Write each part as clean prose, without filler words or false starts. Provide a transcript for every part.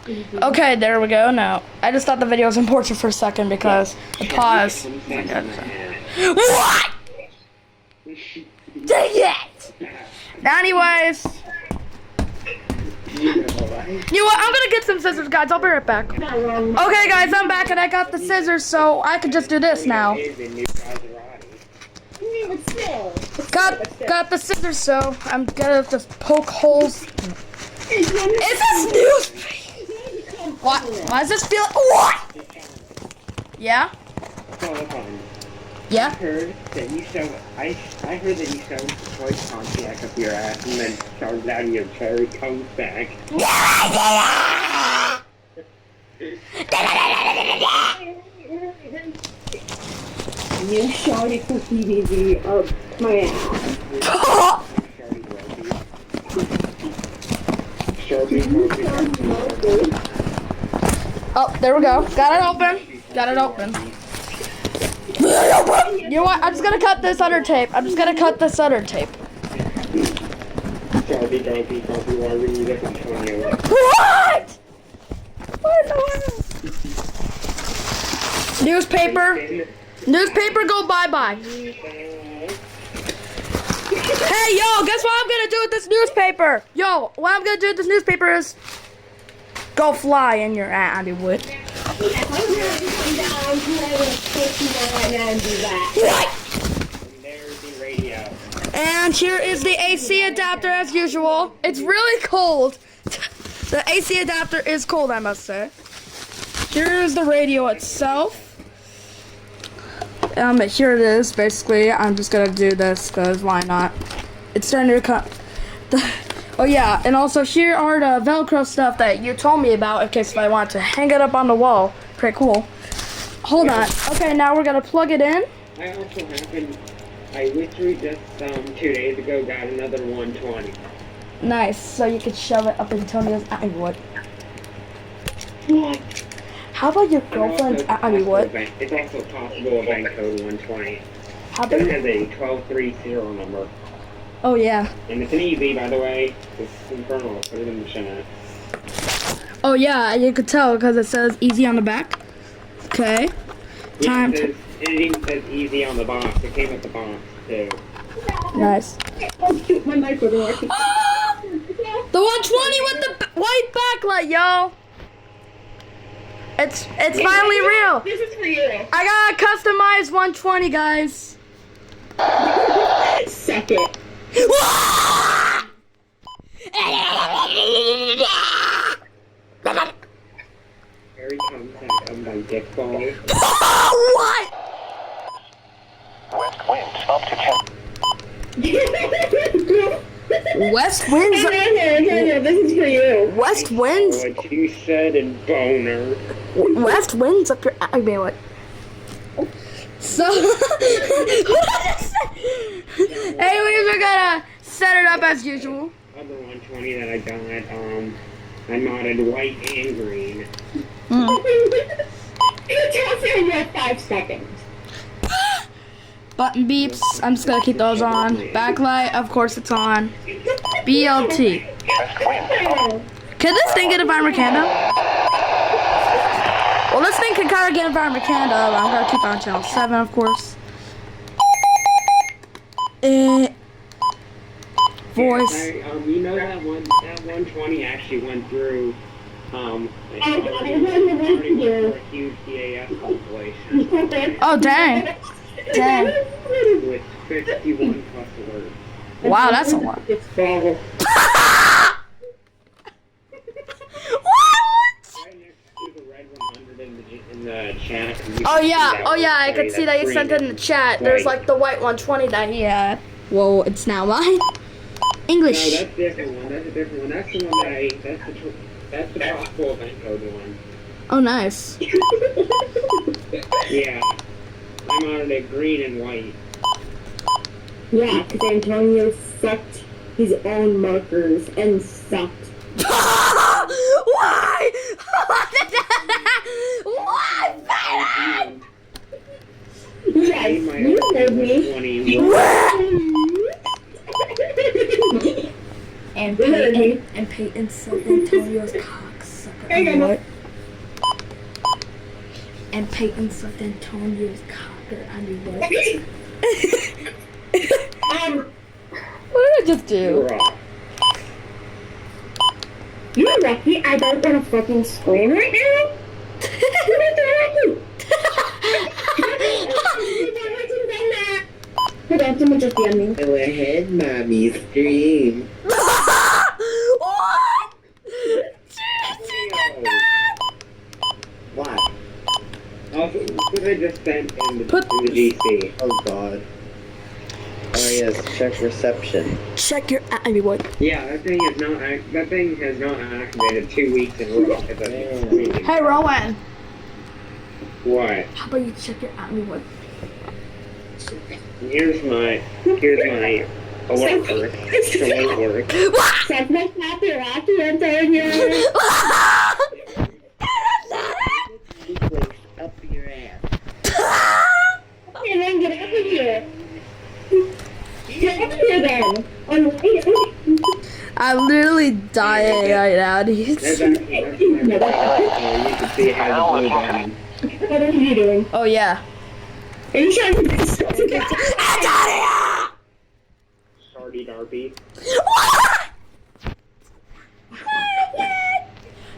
Okay, there we go. Now, I just thought the video was important for a second because the pause. What? Dang it! Now, anyways. You know what? I'm gonna get some scissors, guys. I'll be right back. Okay, guys, I'm back and I got the scissors, so I can just do this now. Got the scissors, so I'm gonna just poke holes. Is this news? What? Why does this feel? What? Yeah. Yeah. I heard that you shoved the toy Pontiac up your ass and then shoved out of your cherry comes back. You shot it for DVD up my ass. Oh, there we go. Got it open. Got it open. You know what? I'm just gonna cut this under tape. What? Newspaper, go bye-bye. Hey, yo, guess what I'm gonna do with this newspaper? Yo, what I'm gonna do with this newspaper is go fly in your ass, Hollywood. And here is the AC adapter as usual. It's really cold. The AC adapter is cold, I must say. Here's the radio itself. Here it is, basically. I'm just gonna do this, because why not? It's starting to come. Oh yeah, and also here are the Velcro stuff that you told me about in case if I want to hang it up on the wall. Pretty cool. Hold on. Okay, now we're gonna plug it in. I literally just 2 days ago got another 120. Nice, so you could shove it up Antonio's Hollywood. What? How about your girlfriend's Hollywood? It's also possible a bank code 120. How about it has a 1230 serial number. Oh yeah. And it's an EZ, by the way. It's infernal. Put it in the chat. Oh yeah, you could tell because it says easy on the back. Okay. Yeah, it even says easy on the box. It came with the box too. Nice. Oh shoot, my mic wasn't working. The 120 with the white backlight, yo. It's finally real. This is for you. I got a customized 120, guys. Suck it. Harry comes and come by dick balls. What? West winds up to 10. West winds. No, this is for you. West winds. What you said in boner. West winds up your. I mean what? So. Anyways, we're gonna set it up as usual. Other 120 that I got, I modded white and green. It tells you in 5 seconds. Button beeps. I'm just gonna keep those on. Backlight, of course it's on. BLT. Can this thing get environment candle? Well, this thing can kind of get environment candle. I'm gonna keep it on channel 7, of course. Voice. You know that 120 actually went through a huge EAS compilation. Oh dang. Dang. With 51 plus alerts. Wow, that's a lot. It's bad. In the chat. Oh yeah, I could see that you sent it in the chat. There's like the white 120 that he had. Whoa, it's now mine. English. No, that's a different one. That's a different one. That's the one that that's the possible event code one. Oh, nice. Yeah. I'm on it green and white. Yeah, because Antonio sucked his own markers and sucked. Why? Why, man? Yes, you heard me. And Peyton said Antonio's cock. Cocksucker. Hey, Grandma. What? And Peyton sucked Antonio's cocker. I mean, what? What did I just do? You're lucky I don't want to fucking scream right now. Hold on, someone just yelled me. Go ahead, mommy, scream. What? What? Also, what I just sent in the GC. Oh god. Oh yes, check reception. Check your. I mean, what? Yeah, that thing has not activated 2 weeks in a row. Hey, Rowan. What? How about you check your. I mean, what? Here's my alert work. Alert work. Check my copyright, Antonio. Up your ass. And then get over here. Get over here then. I'm literally dying right now, dude. That's actually my you can see how the blue button. What are you doing? Oh, yeah. Are you trying to Shardy Darby.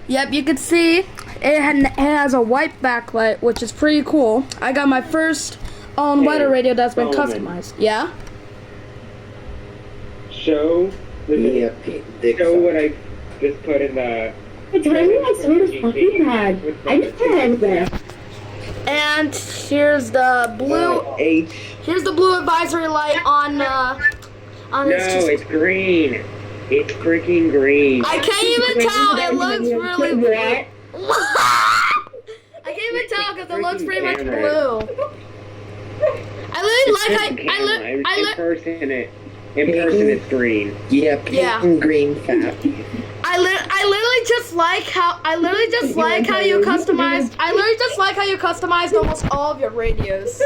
Yep, you can see it has a white backlight, which is pretty cool. I got my first weather radio that's been customized. Yeah? Show what I just put in the. It's really my soda fucking bad. I just put it there. And here's the blue. Here's the blue advisory light on No, this. it's green. It's freaking green. I can't even tell. It looks really blue. What? I can't even tell because it looks pretty much blue. I literally In person, it's green. Yeah, pink Yeah. and green fat. I literally just like how you customized. I literally just like how you customized almost all of your radios.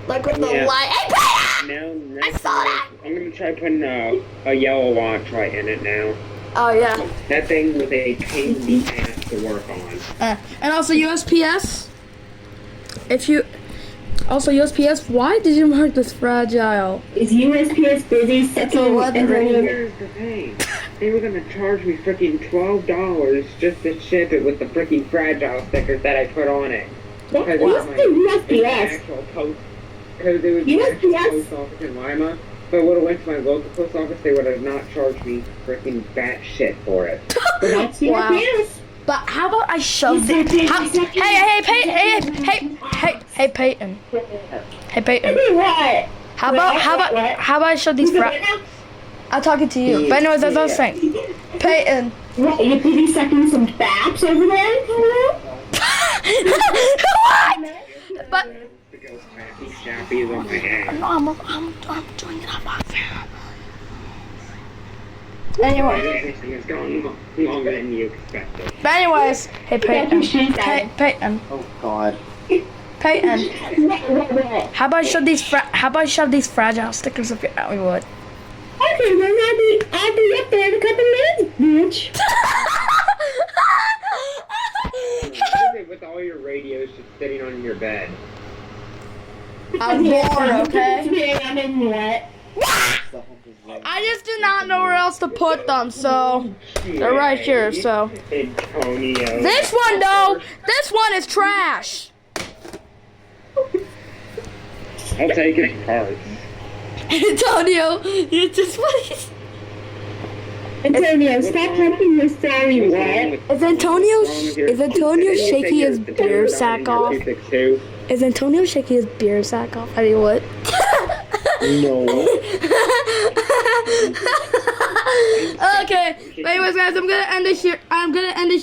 Like with the Yeah. light. Hey, Peter! Now, I saw that. I'm gonna try putting a yellow launch light in it now. Oh yeah. That thing was a pain in the ass to work on. And also USPS. USPS. Why did you mark this fragile? Is USPS busy? It's a weather radio. Here's the thing. They were gonna charge me freaking $12 just to ship it with the freaking fragile stickers that I put on it. What's the USPS? Actual post. Because it was the actual post office in Lima. If I would have went to my local post office, they would have not charged me freaking bat shit for it. That's Wow. USPS. But how about I shove it? Hey, Peyton. Hey, Peyton. What? How about I shove these I'm talking to you. But anyways, as I was saying. Peyton. What? You could be sucking some baps over there? What? But Because Happy Shappy is on my head. I'm doing it on my phone. Anyway. This thing is going longer than you expected. But anyways, hey Peyton. Peyton. Oh god. Peyton. How about I shove these fragile stickers up your alley wood? Okay, then I'll be up there in a couple minutes, bitch. With all your radios just sitting on your bed. I'm bored, okay? I'm in what? I just do not know where else to put them, so they're right here, so. Antonio. This one, though, this one is trash. I'll take it in parts. Antonio, you're just funny. Antonio, stop talking your story, what? Is Antonio shaking his beer sack off? Is Antonio shaking his beer sack off? I mean, what? No. Okay. But anyways, guys, I'm gonna end this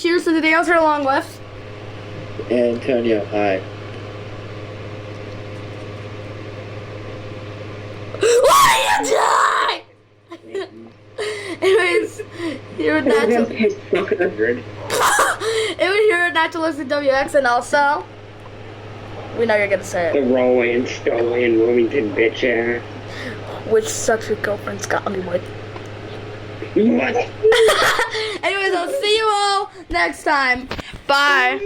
here. So today I was here along with Antonio, hi. Why are you doing? Anyways, here with Natural. It was here with Naturalistic WX, and also we know you're gonna say The it. rolling, stolen Wilmington bitch ass. Which sucks your girlfriend's got me with. What? Anyways, I'll see you all next time. Bye.